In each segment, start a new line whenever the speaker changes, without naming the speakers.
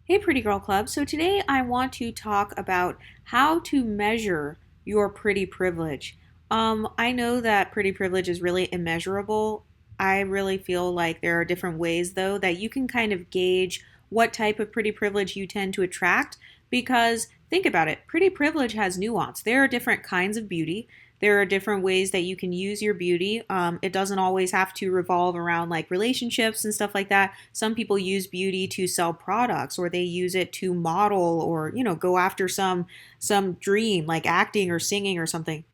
Hey, Pretty Girl Club. So today I want to talk about how to measure your pretty privilege. I know that pretty privilege is really immeasurable. I really feel like there are different ways, though, that you can kind of gauge what type of pretty privilege you tend to attract. Because think about it, pretty privilege has nuance. There are different kinds of beauty. There are different ways that you can use your beauty. It doesn't always have to revolve around like relationships and stuff like that. Some people use beauty to sell products, or they use it to model, or go after some dream like acting or singing or something.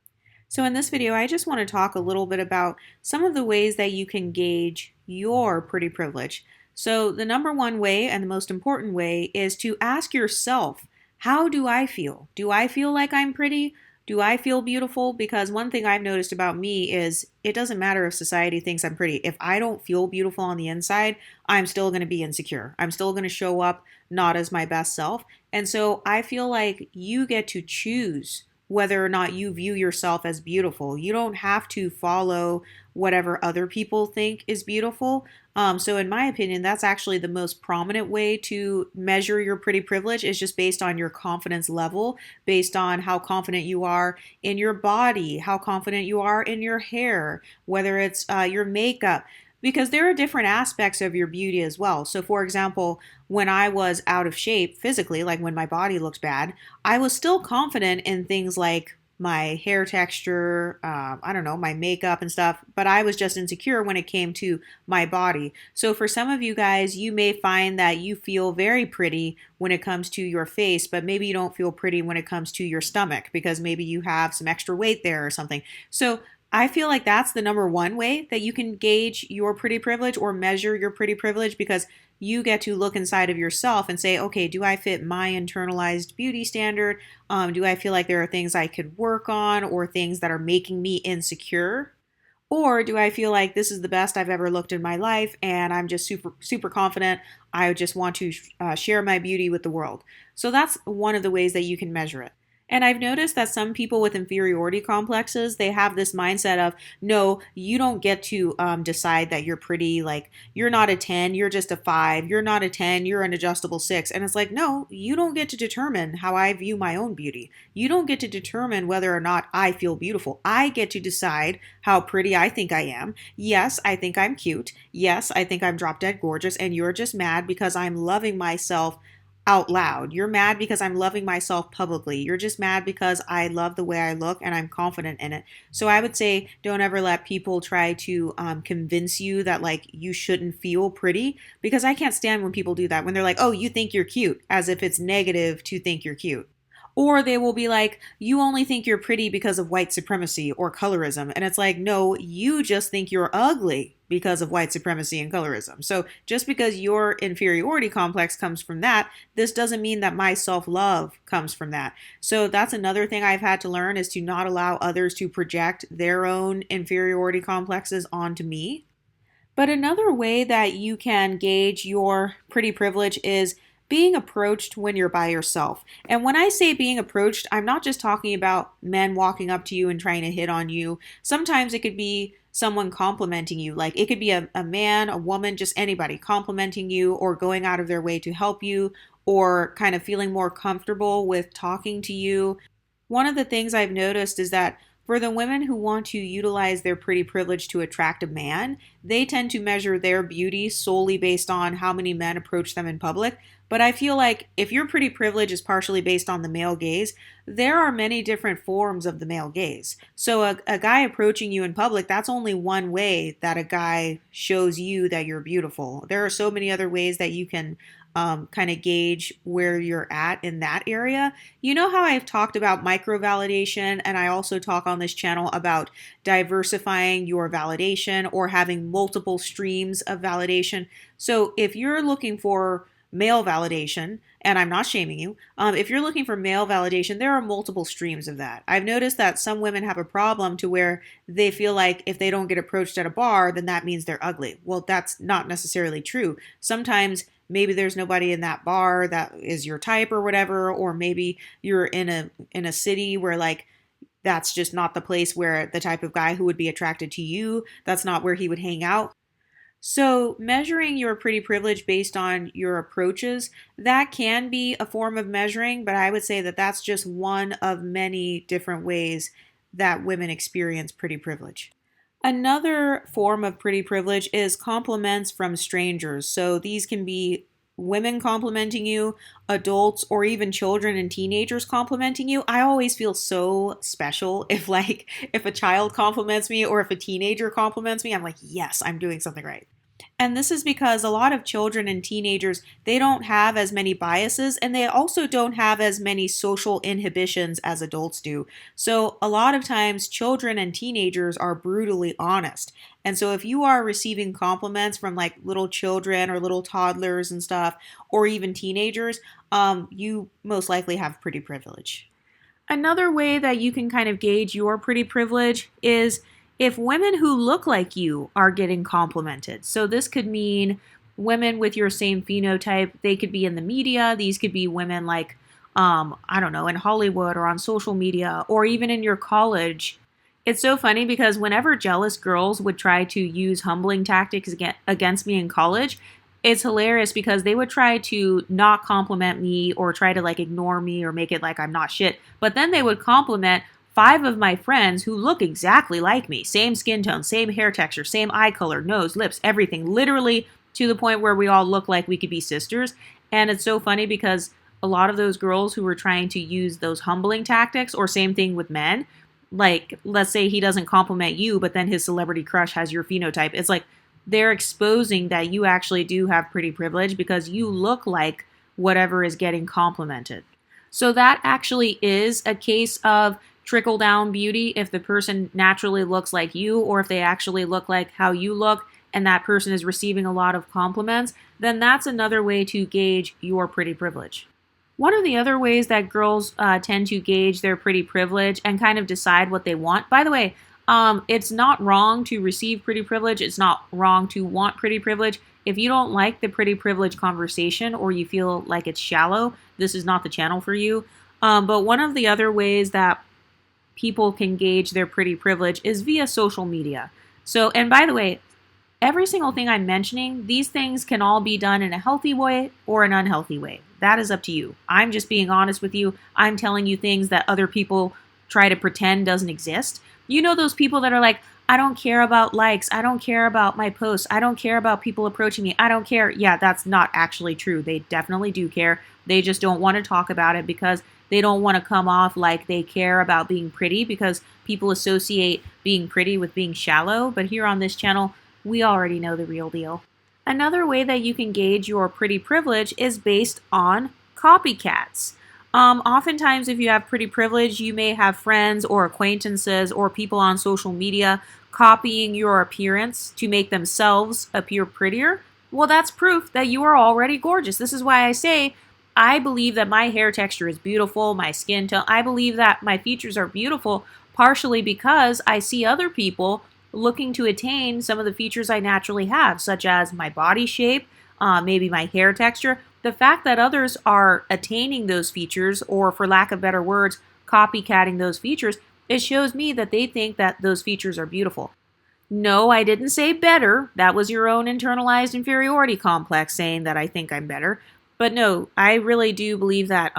So in this video, I just want to talk a little bit about some of the ways that you can gauge your pretty privilege. So the number one way and the most important way is to ask yourself, how do I feel? Do I feel like I'm pretty? Do I feel beautiful? Because one thing I've noticed about me is it doesn't matter if society thinks I'm pretty. If I don't feel beautiful on the inside, I'm still going to be insecure. I'm still going to show up not as my best self. And so I feel like you get to choose whether or not you view yourself as beautiful. You don't have to follow whatever other people think is beautiful. So in my opinion, that's actually the most prominent way to measure your pretty privilege, is just based on your confidence level, based on how confident you are in your body, how confident you are in your hair, whether it's your makeup, because there are different aspects of your beauty as well. So, for example, when I was out of shape physically, like when my body looked bad, I was still confident in things like my hair texture, I don't know, my makeup and stuff, but I was just insecure when it came to my body. So, for some of you guys, you may find that you feel very pretty when it comes to your face, but maybe you don't feel pretty when it comes to your stomach because maybe you have some extra weight there or something. So, I feel like that's the number one way that you can gauge your pretty privilege or measure your pretty privilege, because you get to look inside of yourself and say, okay, do I fit my internalized beauty standard? Do I feel like there are things I could work on or things that are making me insecure? Or do I feel like this is the best I've ever looked in my life and I'm just super, super confident? I just want to share my beauty with the world. So that's one of the ways that you can measure it. And I've noticed that some people with inferiority complexes, they have this mindset of, no, you don't get to decide that you're pretty. Like, you're not a 10, you're just a 5. You're not a 10, you're an adjustable 6. And it's like, no, you don't get to determine how I view my own beauty. You don't get to determine whether or not I feel beautiful. I get to decide how pretty I think I am. Yes, I think I'm cute. Yes, I think I'm drop dead gorgeous. And you're just mad because I'm loving myself out loud. You're mad because I'm loving myself publicly. You're just mad because I love the way I look and I'm confident in it. So I would say don't ever let people try to convince you that like you shouldn't feel pretty, because I can't stand when people do that. When they're like, oh, you think you're cute, as if it's negative to think you're cute. Or they will be like, you only think you're pretty because of white supremacy or colorism. And it's like, no, you just think you're ugly because of white supremacy and colorism. So just because your inferiority complex comes from that, this doesn't mean that my self love comes from that. So that's another thing I've had to learn, is to not allow others to project their own inferiority complexes onto me. But another way that you can gauge your pretty privilege is being approached when you're by yourself. And when I say being approached, I'm not just talking about men walking up to you and trying to hit on you. Sometimes it could be someone complimenting you. Like, it could be a man, a woman, just anybody complimenting you or going out of their way to help you, or kind of feeling more comfortable with talking to you. One of the things I've noticed is that for the women who want to utilize their pretty privilege to attract a man, they tend to measure their beauty solely based on how many men approach them in public. But I feel like if your pretty privilege is partially based on the male gaze, there are many different forms of the male gaze. So a guy approaching you in public, that's only one way that a guy shows you that you're beautiful. There are so many other ways that you can kind of gauge where you're at in that area. You know how I've talked about micro validation, and I also talk on this channel about diversifying your validation or having multiple streams of validation. So if you're looking for male validation, and I'm not shaming you, if you're looking for male validation, there are multiple streams of that. I've noticed that some women have a problem to where they feel like if they don't get approached at a bar, then that means they're ugly. Well, that's not necessarily true. Sometimes maybe there's nobody in that bar that is your type or whatever, or maybe you're in a city where like that's just not the place where the type of guy who would be attracted to you, that's not where he would hang out. So, measuring your pretty privilege based on your approaches, that can be a form of measuring, but I would say that that's just one of many different ways that women experience pretty privilege. Another form of pretty privilege is compliments from strangers. So, these can be women complimenting you, adults, or even children and teenagers complimenting you. I always feel so special if a child compliments me or if a teenager compliments me. I'm like, yes, I'm doing something right. And this is because a lot of children and teenagers, they don't have as many biases and they also don't have as many social inhibitions as adults do. So a lot of times children and teenagers are brutally honest. And so if you are receiving compliments from like little children or little toddlers and stuff, or even teenagers, you most likely have pretty privilege. Another way that you can kind of gauge your pretty privilege is if women who look like you are getting complimented. So this could mean women with your same phenotype. They could be in the media. These could be women like, I don't know, in Hollywood or on social media or even in your college. It's so funny because whenever jealous girls would try to use humbling tactics against me in college, it's hilarious because they would try to not compliment me or try to like ignore me or make it like I'm not shit. But then they would compliment five of my friends who look exactly like me. Same skin tone, same hair texture, same eye color, nose, lips, everything. Literally to the point where we all look like we could be sisters. And it's so funny because a lot of those girls who were trying to use those humbling tactics, or same thing with men, like let's say he doesn't compliment you, but then his celebrity crush has your phenotype. It's like they're exposing that you actually do have pretty privilege because you look like whatever is getting complimented. So that actually is a case of trickle down beauty if the person naturally looks like you or if they actually look like how you look and that person is receiving a lot of compliments, then that's another way to gauge your pretty privilege. One of the other ways that girls tend to gauge their pretty privilege and kind of decide what they want, by the way, it's not wrong to receive pretty privilege. It's not wrong to want pretty privilege. If you don't like the pretty privilege conversation or you feel like it's shallow, this is not the channel for you. But one of the other ways that people can gauge their pretty privilege is via social media. So, and by the way, every single thing I'm mentioning, these things can all be done in a healthy way or an unhealthy way. That is up to you. I'm just being honest with you. I'm telling you things that other people try to pretend doesn't exist. You know those people that are like, I don't care about likes. I don't care about my posts. I don't care about people approaching me. I don't care. Yeah, that's not actually true. They definitely do care. They just don't want to talk about it because they don't want to come off like they care about being pretty because people associate being pretty with being shallow. But here on this channel, we already know the real deal. Another way that you can gauge your pretty privilege is based on copycats. Oftentimes, if you have pretty privilege, you may have friends or acquaintances or people on social media copying your appearance to make themselves appear prettier. Well, that's proof that you are already gorgeous. This is why I say I believe that my hair texture is beautiful, my skin tone. I believe that my features are beautiful partially because I see other people looking to attain some of the features I naturally have, such as my body shape, maybe my hair texture. The fact that others are attaining those features, or for lack of better words, copycatting those features, it shows me that they think that those features are beautiful. No, I didn't say better. That was your own internalized inferiority complex saying that I think I'm better. But no, I really do believe that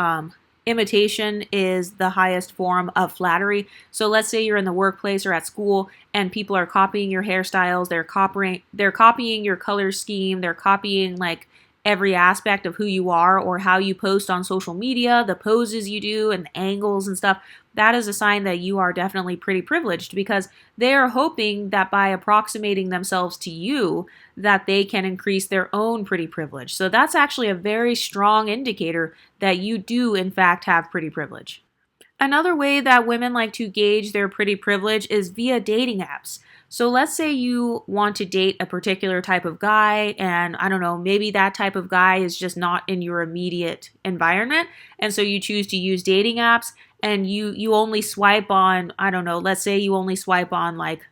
imitation is the highest form of flattery. So let's say you're in the workplace or at school and people are copying your hairstyles, they're copying your color scheme, they're copying like every aspect of who you are or how you post on social media, the poses you do and the angles and stuff. That is a sign that you are definitely pretty privileged because they are hoping that by approximating themselves to you that they can increase their own pretty privilege. So that's actually a very strong indicator that you do in fact have pretty privilege. Another way that women like to gauge their pretty privilege is via dating apps. So let's say you want to date a particular type of guy, and I don't know, maybe that type of guy is just not in your immediate environment, and so you choose to use dating apps, and you only swipe on, I don't know, let's say you only swipe on like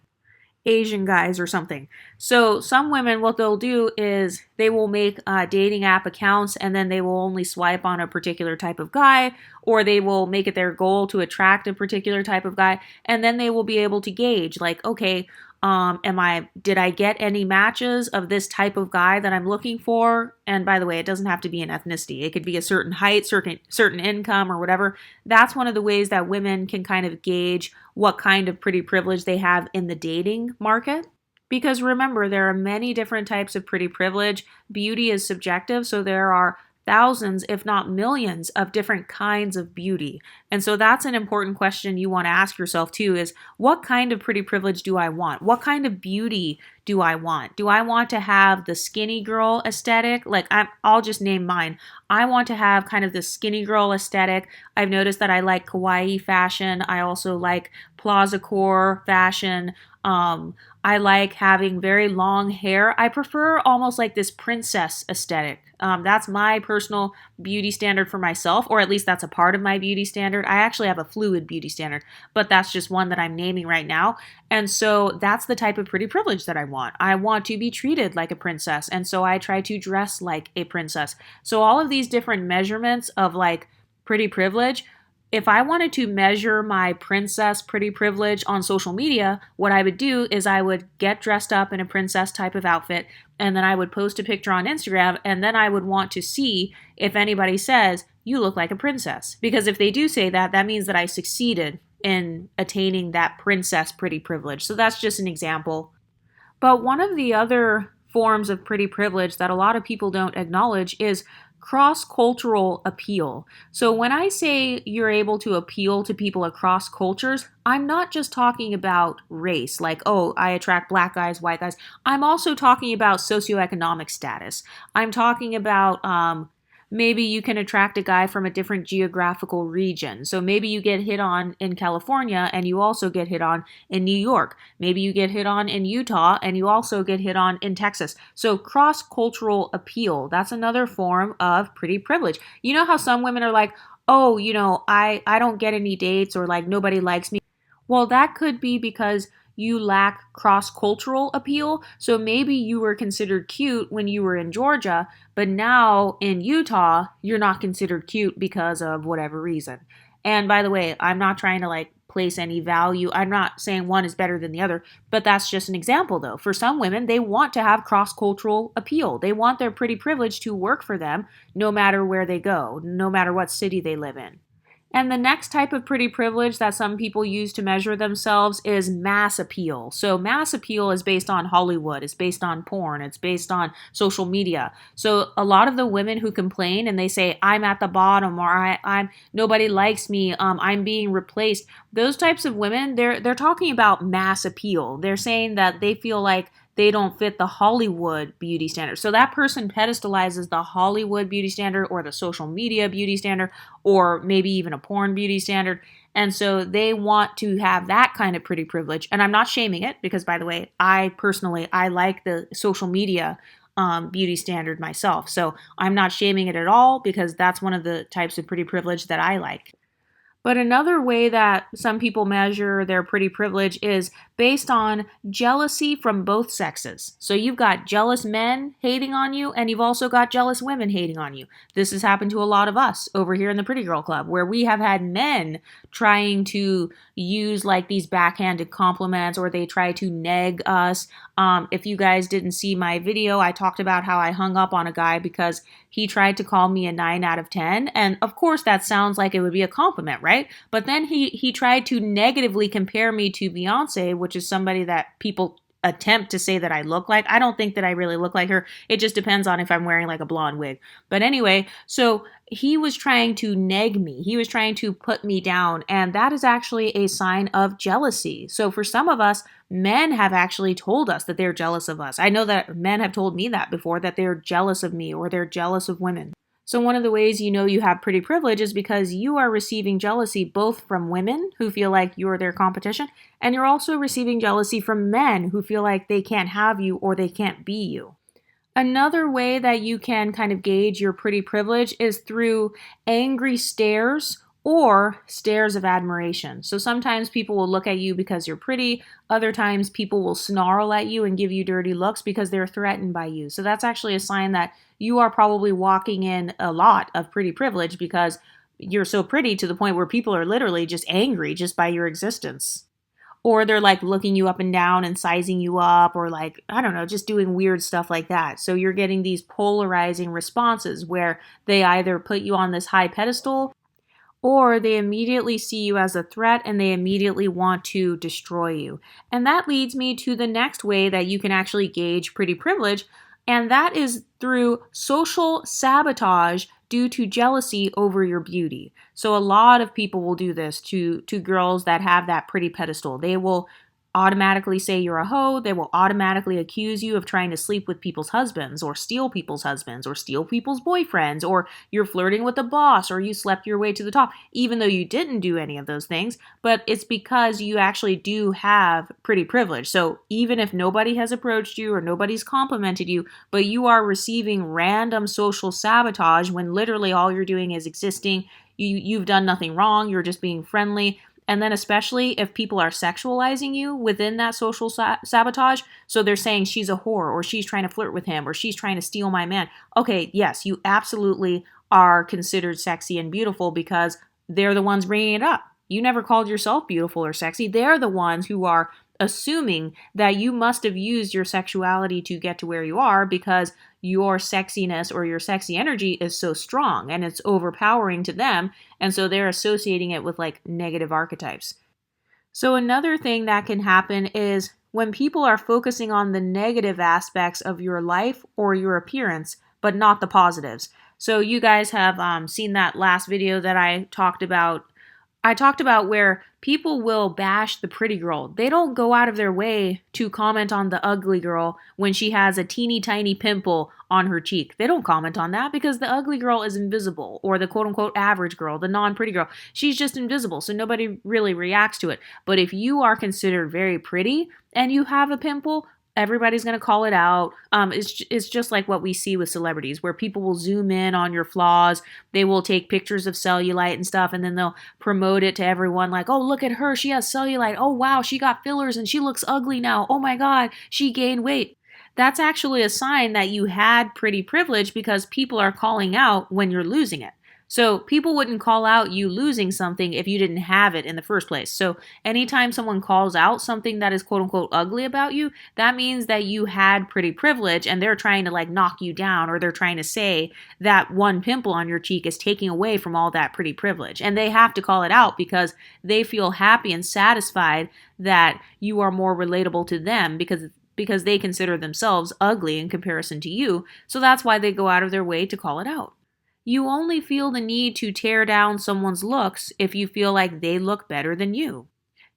Asian guys or something. So some women, what they'll do is they will make dating app accounts and then they will only swipe on a particular type of guy, or they will make it their goal to attract a particular type of guy, and then they will be able to gauge like, okay, Did I get any matches of this type of guy that I'm looking for? And by the way, it doesn't have to be an ethnicity. It could be a certain height, certain income or whatever. That's one of the ways that women can kind of gauge what kind of pretty privilege they have in the dating market. Because remember, there are many different types of pretty privilege. Beauty is subjective, so there are thousands, if not millions, of different kinds of beauty. And so that's an important question you want to ask yourself too is what kind of pretty privilege do I want? What kind of beauty do I want? Do I want to have the skinny girl aesthetic? I'll just name mine. I want to have kind of the skinny girl aesthetic. I've noticed that I like kawaii fashion. I also like plaza core fashion. I like having very long hair. I prefer almost like this princess aesthetic. That's my personal beauty standard for myself, or at least that's a part of my beauty standard. I actually have a fluid beauty standard, but that's just one that I'm naming right now. And so that's the type of pretty privilege that I want. I want to be treated like a princess, and so I try to dress like a princess. So all of these different measurements of like pretty privilege, if I wanted to measure my princess pretty privilege on social media, what I would do is I would get dressed up in a princess type of outfit, and then I would post a picture on Instagram, and then I would want to see if anybody says, you look like a princess. Because if they do say that, that means that I succeeded in attaining that princess pretty privilege. So that's just an example. But one of the other forms of pretty privilege that a lot of people don't acknowledge is cross-cultural appeal. So when I say you're able to appeal to people across cultures, I'm not just talking about race, like, oh, I attract black guys, white guys. I'm also talking about socioeconomic status. I'm talking about maybe you can attract a guy from a different geographical region. So maybe you get hit on in California and you also get hit on in New York. Maybe you get hit on in Utah and you also get hit on in Texas. So cross-cultural appeal, that's another form of pretty privilege. You know how some women are like, oh, I don't get any dates or like nobody likes me. Well, that could be because you lack cross-cultural appeal. So maybe you were considered cute when you were in Georgia, but now in Utah, you're not considered cute because of whatever reason. And by the way, I'm not trying to like place any value. I'm not saying one is better than the other, but that's just an example though. For some women, they want to have cross-cultural appeal. They want their pretty privilege to work for them no matter where they go, no matter what city they live in. And the next type of pretty privilege that some people use to measure themselves is mass appeal. So mass appeal is based on Hollywood, it's based on porn, it's based on social media. So a lot of the women who complain and they say, I'm at the bottom or I'm nobody likes me, I'm being replaced. Those types of women, they're talking about mass appeal. They're saying that they feel like they don't fit the Hollywood beauty standard. So that person pedestalizes the Hollywood beauty standard or the social media beauty standard or maybe even a porn beauty standard. And so they want to have that kind of pretty privilege. And I'm not shaming it because, by the way, I like the social media beauty standard myself. So I'm not shaming it at all because that's one of the types of pretty privilege that I like. But another way that some people measure their pretty privilege is based on jealousy from both sexes. So you've got jealous men hating on you, and you've also got jealous women hating on you. This has happened to a lot of us over here in the Pretty Girl Club, where we have had men trying to use like these backhanded compliments, or they try to neg us. If you guys didn't see my video, I talked about how I hung up on a guy because he tried to call me a 9 out of 10. And of course, that sounds like it would be a compliment, right? But then he tried to negatively compare me to Beyonce, which is somebody that people attempt to say that I look like. I don't think that I really look like her. It just depends on if I'm wearing like a blonde wig. But anyway, so he was trying to neg me. He was trying to put me down. And that is actually a sign of jealousy. So for some of us, men have actually told us that they're jealous of us. I know that men have told me that before, that they're jealous of me or they're jealous of women. So one of the ways you know you have pretty privilege is because you are receiving jealousy both from women who feel like you're their competition, and you're also receiving jealousy from men who feel like they can't have you or they can't be you. Another way that you can kind of gauge your pretty privilege is through angry stares or stares of admiration. So sometimes people will look at you because you're pretty. Other times people will snarl at you and give you dirty looks because they're threatened by you. So that's actually a sign that you are probably walking in a lot of pretty privilege because you're so pretty to the point where people are literally just angry just by your existence. or they're like looking you up and down and sizing you up, or like, I don't know, just doing weird stuff like that. So you're getting these polarizing responses where they either put you on this high pedestal or they immediately see you as a threat and they immediately want to destroy you. And that leads me to the next way that you can actually gauge pretty privilege, and that is through social sabotage due to jealousy over your beauty. So a lot of people will do this to girls that have that pretty pedestal. They will automatically say you're a hoe. They will automatically accuse you of trying to sleep with people's husbands or steal people's husbands or steal people's boyfriends, or you're flirting with a boss, or you slept your way to the top, even though you didn't do any of those things. But it's because you actually do have pretty privilege. So even if nobody has approached you or nobody's complimented you, but you are receiving random social sabotage when literally all you're doing is existing, you've done nothing wrong, you're just being friendly. And then especially if people are sexualizing you within that social sabotage, so they're saying she's a whore, or she's trying to flirt with him, or she's trying to steal my man. Okay, yes, you absolutely are considered sexy and beautiful because they're the ones bringing it up. You never called yourself beautiful or sexy. They're the ones who are assuming that you must have used your sexuality to get to where you are because your sexiness or your sexy energy is so strong and it's overpowering to them. And so they're associating it with like negative archetypes. So another thing that can happen is when people are focusing on the negative aspects of your life or your appearance, but not the positives. So you guys have seen that last video that I talked about. I talked about where people will bash the pretty girl. They don't go out of their way to comment on the ugly girl when she has a teeny tiny pimple on her cheek. They don't comment on that because the ugly girl is invisible, or the quote unquote average girl, the non-pretty girl, she's just invisible, so nobody really reacts to it. But if you are considered very pretty and you have a pimple, everybody's going to call it out. It's just like what we see with celebrities, where people will zoom in on your flaws. They will take pictures of cellulite and stuff, and then they'll promote it to everyone like, oh, look at her. She has cellulite. Oh, wow, she got fillers and she looks ugly now. Oh my God, she gained weight. That's actually a sign that you had pretty privilege because people are calling out when you're losing it. So people wouldn't call out you losing something if you didn't have it in the first place. So anytime someone calls out something that is quote unquote ugly about you, that means that you had pretty privilege and they're trying to like knock you down, or they're trying to say that one pimple on your cheek is taking away from all that pretty privilege. And they have to call it out because they feel happy and satisfied that you are more relatable to them because they consider themselves ugly in comparison to you. So that's why they go out of their way to call it out. You only feel the need to tear down someone's looks if you feel like they look better than you.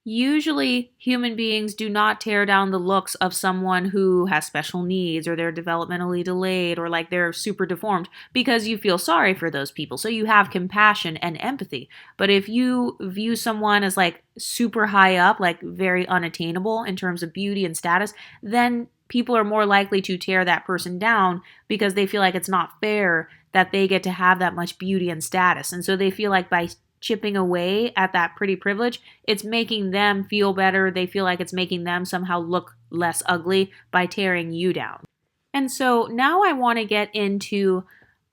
Usually, human beings do not tear down the looks of someone who has special needs, or they're developmentally delayed, or like they're super deformed, because you feel sorry for those people. So you have compassion and empathy. But if you view someone as like super high up, like very unattainable in terms of beauty and status, then people are more likely to tear that person down because they feel like it's not fair that they get to have that much beauty and status. And so they feel like by chipping away at that pretty privilege, it's making them feel better. They feel like it's making them somehow look less ugly by tearing you down. And so now I want to get into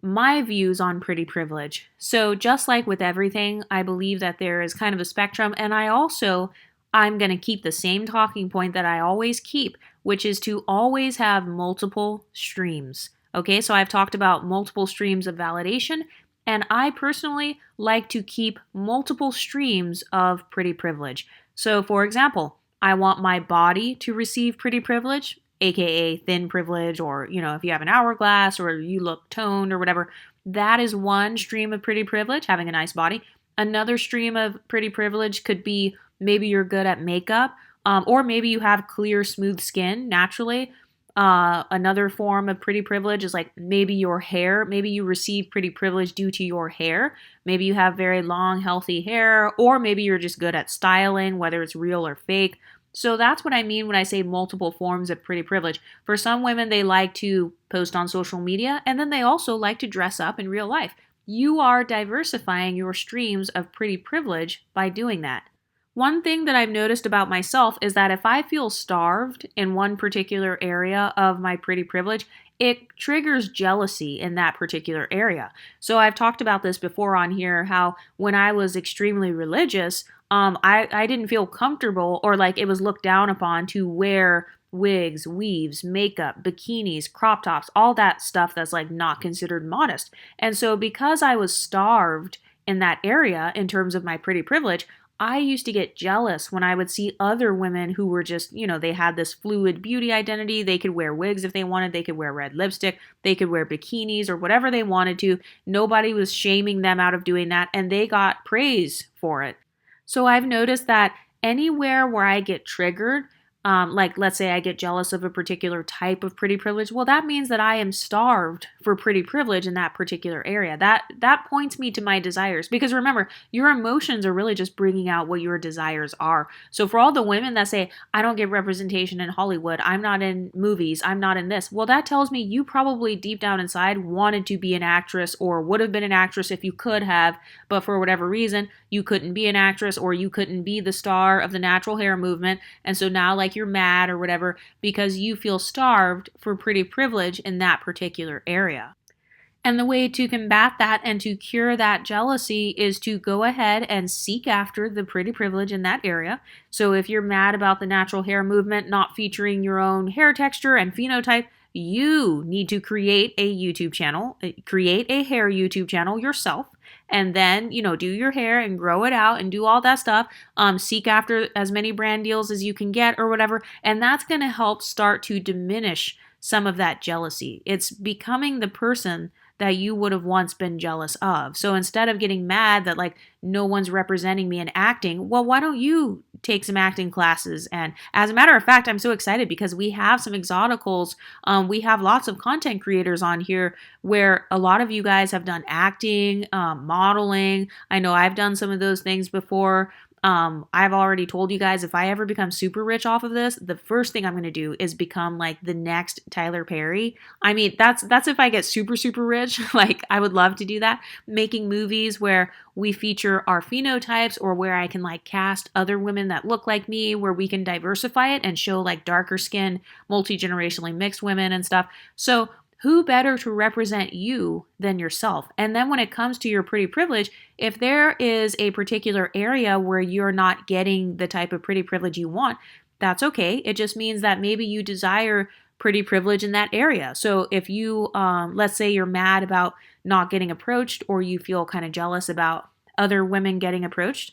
my views on pretty privilege. So just like with everything, I believe that there is kind of a spectrum, and I'm going to keep the same talking point that I always keep, which is to always have multiple streams. Okay, so I've talked about multiple streams of validation, and I personally like to keep multiple streams of pretty privilege. So for example, I want my body to receive pretty privilege, aka thin privilege, or if you have an hourglass or you look toned or whatever. That is one stream of pretty privilege, having a nice body. Another stream of pretty privilege could be maybe you're good at makeup, or maybe you have clear, smooth skin naturally. Another form of pretty privilege is like maybe your hair. Maybe you receive pretty privilege due to your hair. Maybe you have very long, healthy hair, or maybe you're just good at styling, whether it's real or fake. So that's what I mean when I say multiple forms of pretty privilege. For some women, they like to post on social media, and then they also like to dress up in real life. You are diversifying your streams of pretty privilege by doing that. One thing that I've noticed about myself is that if I feel starved in one particular area of my pretty privilege, it triggers jealousy in that particular area. So I've talked about this before on here, how when I was extremely religious, I didn't feel comfortable, or like it was looked down upon to wear wigs, weaves, makeup, bikinis, crop tops, all that stuff that's like not considered modest. And so because I was starved in that area in terms of my pretty privilege, I used to get jealous when I would see other women who were just, they had this fluid beauty identity. They could wear wigs if they wanted, they could wear red lipstick, they could wear bikinis or whatever they wanted to. Nobody was shaming them out of doing that, and they got praise for it. So I've noticed that anywhere where I get triggered, like let's say I get jealous of a particular type of pretty privilege, well, that means that I am starved for pretty privilege in that particular area. That points me to my desires, because remember, your emotions are really just bringing out what your desires are. So for all the women that say, I don't get representation in Hollywood, I'm not in movies, I'm not in this, well, that tells me you probably deep down inside wanted to be an actress, or would have been an actress if you could have, but for whatever reason, you couldn't be an actress, or you couldn't be the star of the natural hair movement. And so now, like, you're mad or whatever because you feel starved for pretty privilege in that particular area. And the way to combat that and to cure that jealousy is to go ahead and seek after the pretty privilege in that area. So if you're mad about the natural hair movement not featuring your own hair texture and phenotype, you need to create a YouTube channel, create a hair YouTube channel yourself, and then, do your hair and grow it out and do all that stuff. Seek after as many brand deals as you can get or whatever. And that's going to help start to diminish some of that jealousy. It's becoming the person that you would have once been jealous of. So instead of getting mad that like no one's representing me in acting, well, why don't you take some acting classes? And as a matter of fact, I'm so excited because we have some Exoticals. We have lots of content creators on here where a lot of you guys have done acting, modeling. I know I've done some of those things before. I've already told you guys, if I ever become super rich off of this, the first thing I'm going to do is become like the next Tyler Perry. I mean, that's if I get super, super rich. Like, I would love to do that. Making movies where we feature our phenotypes, or where I can like cast other women that look like me, where we can diversify it and show like darker skinned, multi-generationally mixed women and stuff. So who better to represent you than yourself? And then when it comes to your pretty privilege, if there is a particular area where you're not getting the type of pretty privilege you want, that's okay. It just means that maybe you desire pretty privilege in that area. So if you, let's say you're mad about not getting approached, or you feel kind of jealous about other women getting approached,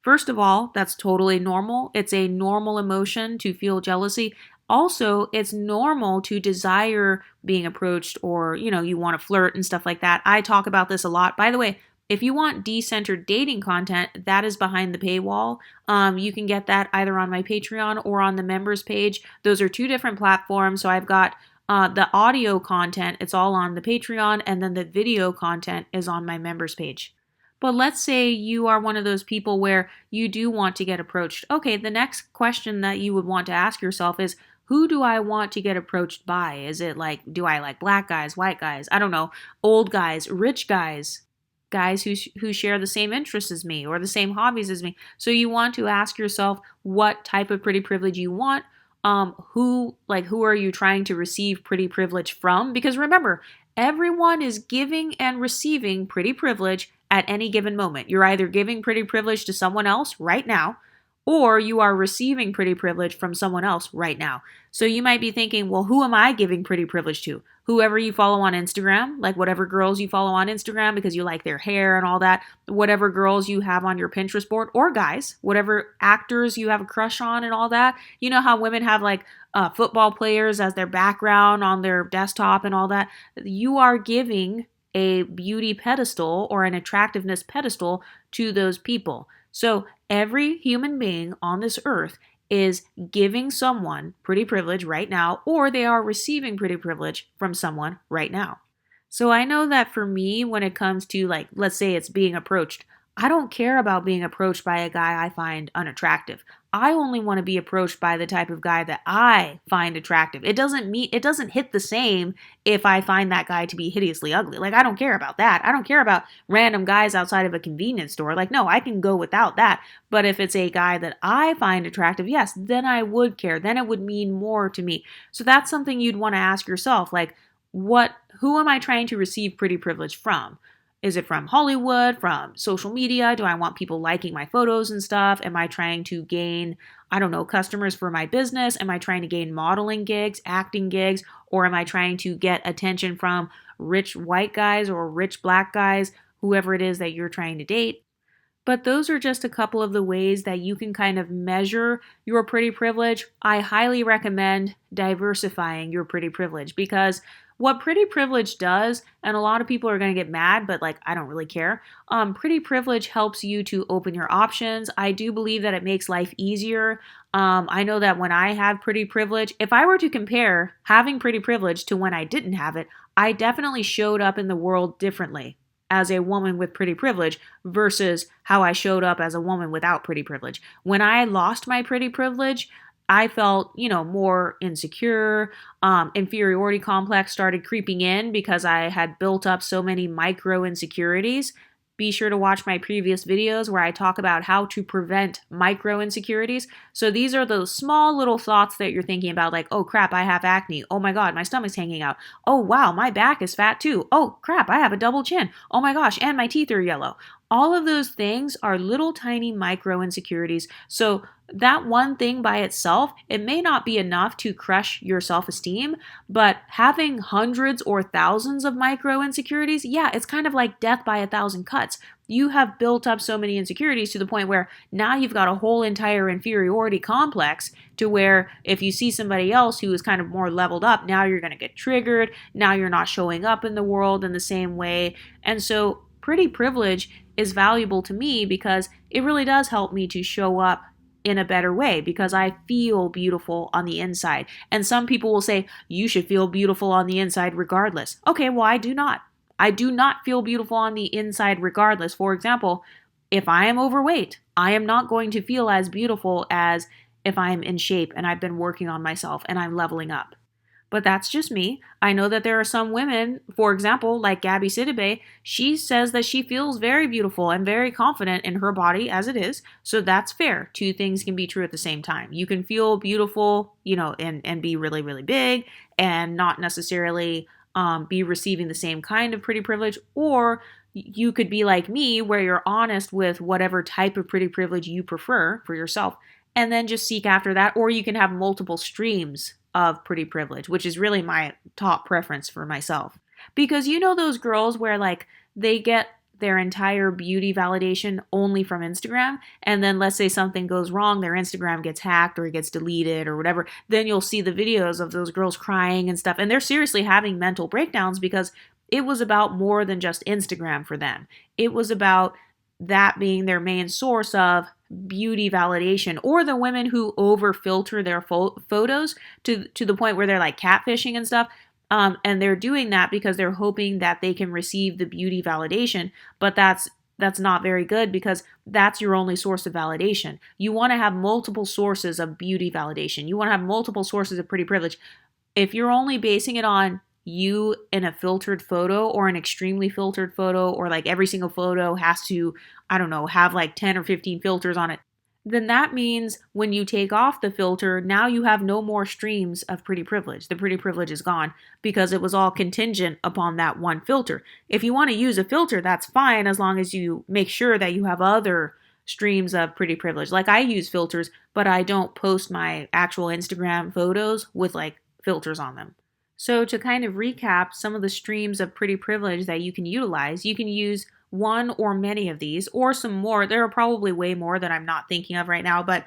first of all, that's totally normal. It's a normal emotion to feel jealousy. Also, it's normal to desire being approached, or, you want to flirt and stuff like that. I talk about this a lot. By the way, if you want decentered dating content, that is behind the paywall. You can get that either on my Patreon or on the members page. Those are two different platforms. So I've got the audio content, it's all on the Patreon, and then the video content is on my members page. But let's say you are one of those people where you do want to get approached. Okay, the next question that you would want to ask yourself is, who do I want to get approached by? Is it like, do I like black guys, white guys? I don't know, old guys, rich guys, guys who share the same interests as me or the same hobbies as me. So you want to ask yourself what type of pretty privilege you want. Who are you trying to receive pretty privilege from? Because remember, everyone is giving and receiving pretty privilege at any given moment. You're either giving pretty privilege to someone else right now, or you are receiving pretty privilege from someone else right now. So you might be thinking, well, who am I giving pretty privilege to? Whoever you follow on Instagram, like whatever girls you follow on Instagram because you like their hair and all that, whatever girls you have on your Pinterest board, or guys, whatever actors you have a crush on and all that. You know how women have like football players as their background on their desktop and all that? You are giving a beauty pedestal or an attractiveness pedestal to those people. So every human being on this earth is giving someone pretty privilege right now, or they are receiving pretty privilege from someone right now. So I know that for me, when it comes to like, let's say it's being approached, I don't care about being approached by a guy I find unattractive. I only want to be approached by the type of guy that I find attractive. It doesn't hit the same if I find that guy to be hideously ugly. Like, I don't care about that. I don't care about random guys outside of a convenience store. Like, no, I can go without that. But if it's a guy that I find attractive, yes, then I would care. Then it would mean more to me. So that's something you'd want to ask yourself. Like, who am I trying to receive pretty privilege from? Is it from Hollywood, from social media? Do I want people liking my photos and stuff? Am I trying to gain, I don't know, customers for my business? Am I trying to gain modeling gigs, acting gigs, or am I trying to get attention from rich white guys or rich black guys, whoever it is that you're trying to date? But those are just a couple of the ways that you can kind of measure your pretty privilege. I highly recommend diversifying your pretty privilege because what pretty privilege does, and a lot of people are going to get mad, but like, I don't really care. Pretty privilege helps you to open your options. I do believe that it makes life easier. I know that when I have pretty privilege, if I were to compare having pretty privilege to when I didn't have it, I definitely showed up in the world differently as a woman with pretty privilege versus how I showed up as a woman without pretty privilege. When I lost my pretty privilege, I felt, more insecure. Inferiority complex started creeping in because I had built up so many micro insecurities. Be sure to watch my previous videos where I talk about how to prevent micro insecurities. So these are those small little thoughts that you're thinking about, like, oh crap, I have acne. Oh my God, my stomach's hanging out. Oh wow, my back is fat too. Oh crap, I have a double chin. Oh my gosh, and my teeth are yellow. All of those things are little tiny micro insecurities. So that one thing by itself, it may not be enough to crush your self-esteem, but having hundreds or thousands of micro insecurities, yeah, it's kind of like death by a thousand cuts. You have built up so many insecurities to the point where now you've got a whole entire inferiority complex to where if you see somebody else who is kind of more leveled up, now you're going to get triggered. Now you're not showing up in the world in the same way. And so pretty privilege is valuable to me because it really does help me to show up in a better way because I feel beautiful on the inside. And some people will say, you should feel beautiful on the inside regardless. Okay, well, I do not. I do not feel beautiful on the inside regardless. For example, if I am overweight, I am not going to feel as beautiful as if I'm in shape and I've been working on myself and I'm leveling up. But that's just me. I know that there are some women, for example, like Gabby Sidibe, she says that she feels very beautiful and very confident in her body as it is. So that's fair. Two things can be true at the same time. You can feel beautiful, and be really, really big and not necessarily be receiving the same kind of pretty privilege. Or you could be like me, where you're honest with whatever type of pretty privilege you prefer for yourself, and then just seek after that. Or you can have multiple streams of pretty privilege, which is really my top preference for myself. Because those girls where like they get their entire beauty validation only from Instagram, and then let's say something goes wrong, their Instagram gets hacked or it gets deleted or whatever, then you'll see the videos of those girls crying and stuff, and they're seriously having mental breakdowns because it was about more than just Instagram for them. It was about that being their main source of beauty validation, or the women who over filter their photos to the point where they're like catfishing and stuff. And they're doing that because they're hoping that they can receive the beauty validation, but that's not very good because that's your only source of validation. You want to have multiple sources of beauty validation. You want to have multiple sources of pretty privilege. If you're only basing it on you in a filtered photo or an extremely filtered photo, or like every single photo has to, I don't know, have like 10 or 15 filters on it, then that means when you take off the filter, now you have no more streams of pretty privilege. The pretty privilege is gone because it was all contingent upon that one filter. If you want to use a filter, that's fine as long as you make sure that you have other streams of pretty privilege. Like I use filters, but I don't post my actual Instagram photos with like filters on them. So to kind of recap some of the streams of pretty privilege that you can utilize, you can use one or many of these or some more. There are probably way more that I'm not thinking of right now, but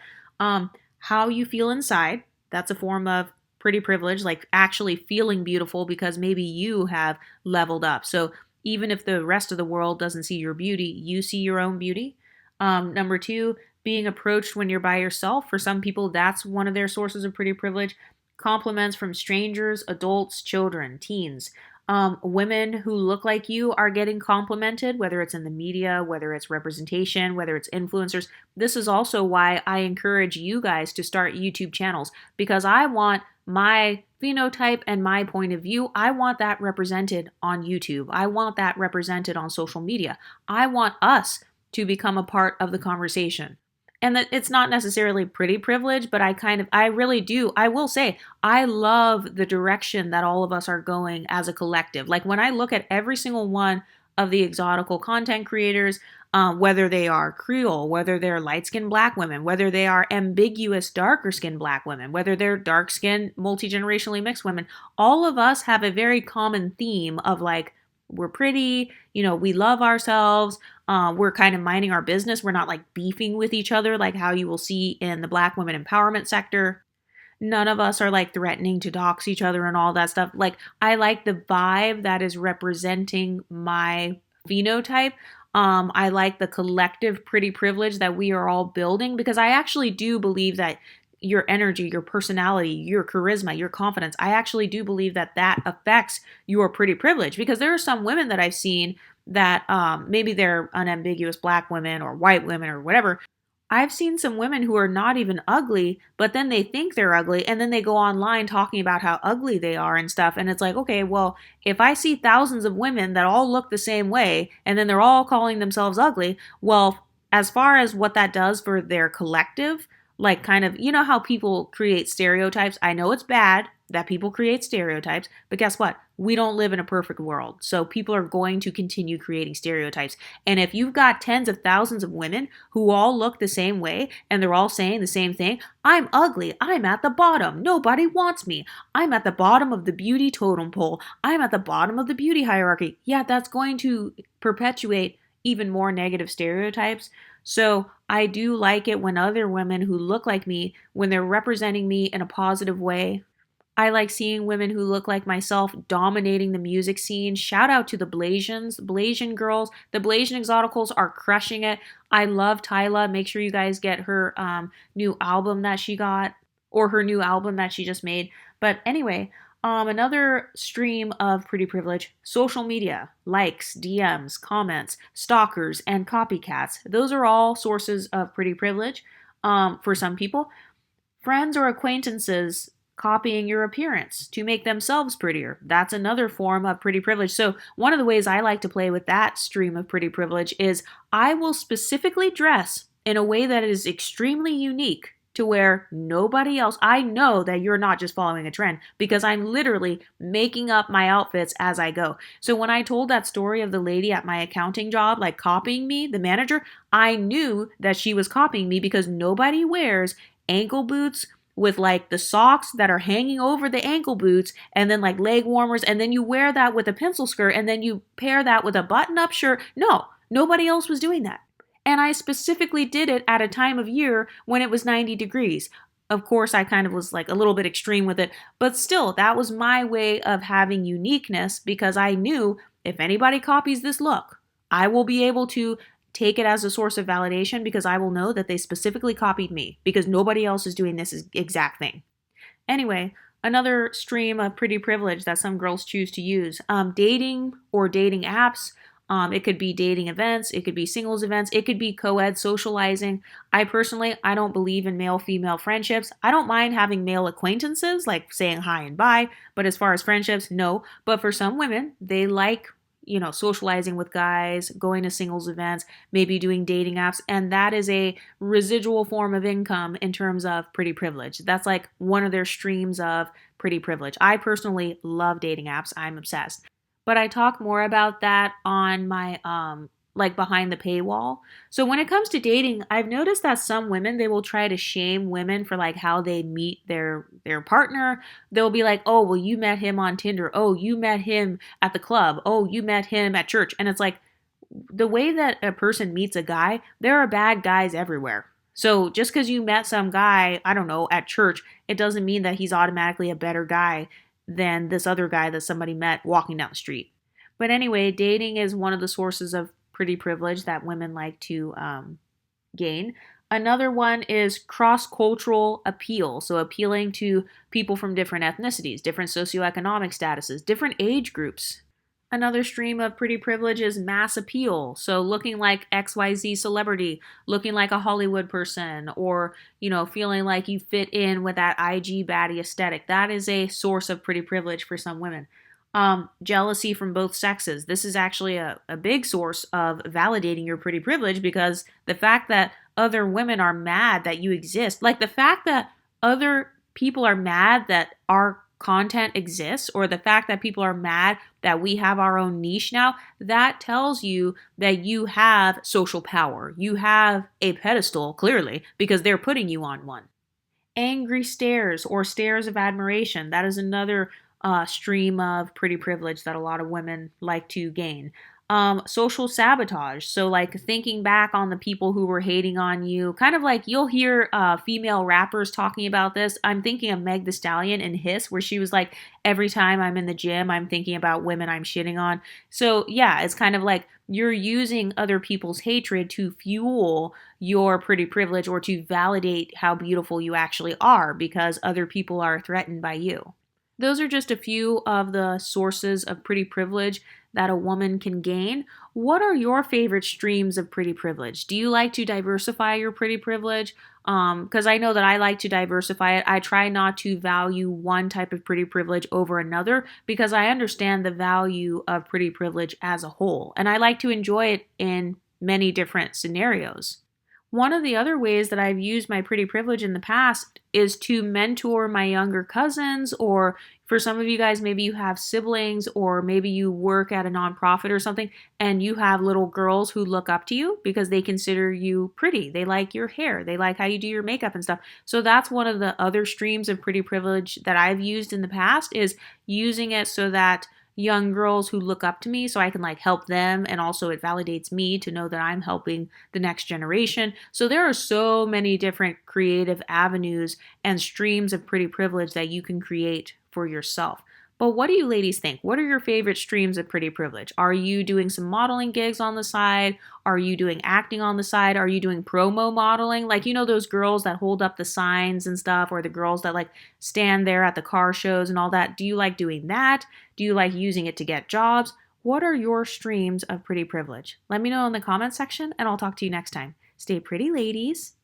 how you feel inside, that's a form of pretty privilege, like actually feeling beautiful because maybe you have leveled up. So even if the rest of the world doesn't see your beauty, you see your own beauty. Number two, being approached when you're by yourself. For some people, that's one of their sources of pretty privilege. Compliments from strangers, adults, children, teens. Women who look like you are getting complimented, whether it's in the media, whether it's representation, whether it's influencers. This is also why I encourage you guys to start YouTube channels, because I want my phenotype and my point of view, I want that represented on YouTube. I want that represented on social media. I want us to become a part of the conversation. And that it's not necessarily pretty privilege, but I really do. I will say, I love the direction that all of us are going as a collective. Like when I look at every single one of the exotical content creators, whether they are Creole, whether they're light skinned black women, whether they are ambiguous darker skinned black women, whether they're dark skinned, multi generationally mixed women, all of us have a very common theme of like, we're pretty, we love ourselves, we're kind of minding our business. We're not like beefing with each other like how you will see in the black women empowerment sector. None of us are like threatening to dox each other and all that stuff. Like, I like the vibe that is representing my phenotype. I like the collective pretty privilege that we are all building because I actually do believe that your energy, your personality, your charisma, your confidence, I actually do believe that that affects your pretty privilege because there are some women that I've seen that maybe they're unambiguous black women or white women or whatever. I've seen some women who are not even ugly, but then they think they're ugly, and then they go online talking about how ugly they are and stuff. And it's like, okay, well, if I see thousands of women that all look the same way, and then they're all calling themselves ugly, well, as far as what that does for their collective, like kind of, you know how people create stereotypes? I know it's bad that people create stereotypes, but guess what? We don't live in a perfect world. So people are going to continue creating stereotypes. And if you've got tens of thousands of women who all look the same way and they're all saying the same thing, I'm ugly, I'm at the bottom, nobody wants me, I'm at the bottom of the beauty totem pole, I'm at the bottom of the beauty hierarchy. Yeah, that's going to perpetuate even more negative stereotypes. So I do like it when other women who look like me, when they're representing me in a positive way. I like seeing women who look like myself dominating the music scene. Shout out to the Blasians, Blasian girls. The Blasian Exoticals are crushing it. I love Tyla. Make sure you guys get her new album that she got or her new album that she just made. But anyway, another stream of pretty privilege, social media, likes, DMs, comments, stalkers, and copycats. Those are all sources of pretty privilege for some people. Friends or acquaintances copying your appearance to make themselves prettier. That's another form of pretty privilege. So, one of the ways I like to play with that stream of pretty privilege is I will specifically dress in a way that is extremely unique to where nobody else, I know that you're not just following a trend because I'm literally making up my outfits as I go. So when I told that story of the lady at my accounting job, like copying me, the manager, I knew that she was copying me because nobody wears ankle boots with like the socks that are hanging over the ankle boots and then like leg warmers and then you wear that with a pencil skirt and then you pair that with a button-up shirt. No, nobody else was doing that. And I specifically did it at a time of year when it was 90 degrees. Of course, I kind of was like a little bit extreme with it, but still, that was my way of having uniqueness because I knew if anybody copies this look, I will be able to take it as a source of validation because I will know that they specifically copied me because nobody else is doing this exact thing. Anyway, another stream of pretty privilege that some girls choose to use, dating or dating apps. It could be dating events, it could be singles events, it could be co-ed socializing. I don't believe in male-female friendships. I don't mind having male acquaintances, like saying hi and bye, but as far as friendships, no. But for some women, they like socializing with guys, going to singles events, maybe doing dating apps, and that is a residual form of income in terms of pretty privilege. That's like one of their streams of pretty privilege. I personally love dating apps. I'm obsessed. But I talk more about that on my like behind the paywall. So when it comes to dating, I've noticed that some women they will try to shame women for like how they meet their partner. They'll be like, "Oh, well you met him on Tinder. Oh, you met him at the club. Oh, you met him at church." And it's like the way that a person meets a guy, there are bad guys everywhere. So just because you met some guy, I don't know, at church, it doesn't mean that he's automatically a better guy than this other guy that somebody met walking down the street. But anyway, dating is one of the sources of pretty privilege that women like to gain. Another one is cross cultural appeal. So, appealing to people from different ethnicities, different socioeconomic statuses, different age groups. Another stream of pretty privilege is mass appeal. So, looking like XYZ celebrity, looking like a Hollywood person, or, feeling like you fit in with that IG baddie aesthetic. That is a source of pretty privilege for some women. Jealousy from both sexes. This is actually a big source of validating your pretty privilege because the fact that other women are mad that you exist. Like the fact that other people are mad that our content exists, or the fact that people are mad that we have our own niche now, that tells you that you have social power. You have a pedestal, clearly, because they're putting you on one. Angry stares or stares of admiration. That is another stream of pretty privilege that a lot of women like to gain. Social sabotage. So, like thinking back on the people who were hating on you, kind of like you'll hear female rappers talking about this. I'm thinking of Meg the Stallion and Hiss, where she was like, every time I'm in the gym, I'm thinking about women I'm shitting on. So, yeah, it's kind of like you're using other people's hatred to fuel your pretty privilege or to validate how beautiful you actually are because other people are threatened by you. Those are just a few of the sources of pretty privilege that a woman can gain. What are your favorite streams of pretty privilege? Do you like to diversify your pretty privilege? Because I know that I like to diversify it. I try not to value one type of pretty privilege over another because I understand the value of pretty privilege as a whole. And I like to enjoy it in many different scenarios. One of the other ways that I've used my pretty privilege in the past is to mentor my younger cousins, or for some of you guys, maybe you have siblings, or maybe you work at a nonprofit or something, and you have little girls who look up to you because they consider you pretty. They like your hair, they like how you do your makeup and stuff. So that's one of the other streams of pretty privilege that I've used in the past, is using it so that young girls who look up to me, so I can like help them, and also it validates me to know that I'm helping the next generation. So there are so many different creative avenues and streams of pretty privilege that you can create for yourself. But what do you ladies think? What are your favorite streams of pretty privilege? Are you doing some modeling gigs on the side? Are you doing acting on the side? Are you doing promo modeling? Like, you know, those girls that hold up the signs and stuff, or the girls that like stand there at the car shows and all that. Do you like doing that? Do you like using it to get jobs? What are your streams of pretty privilege? Let me know in the comments section, and I'll talk to you next time. Stay pretty, ladies.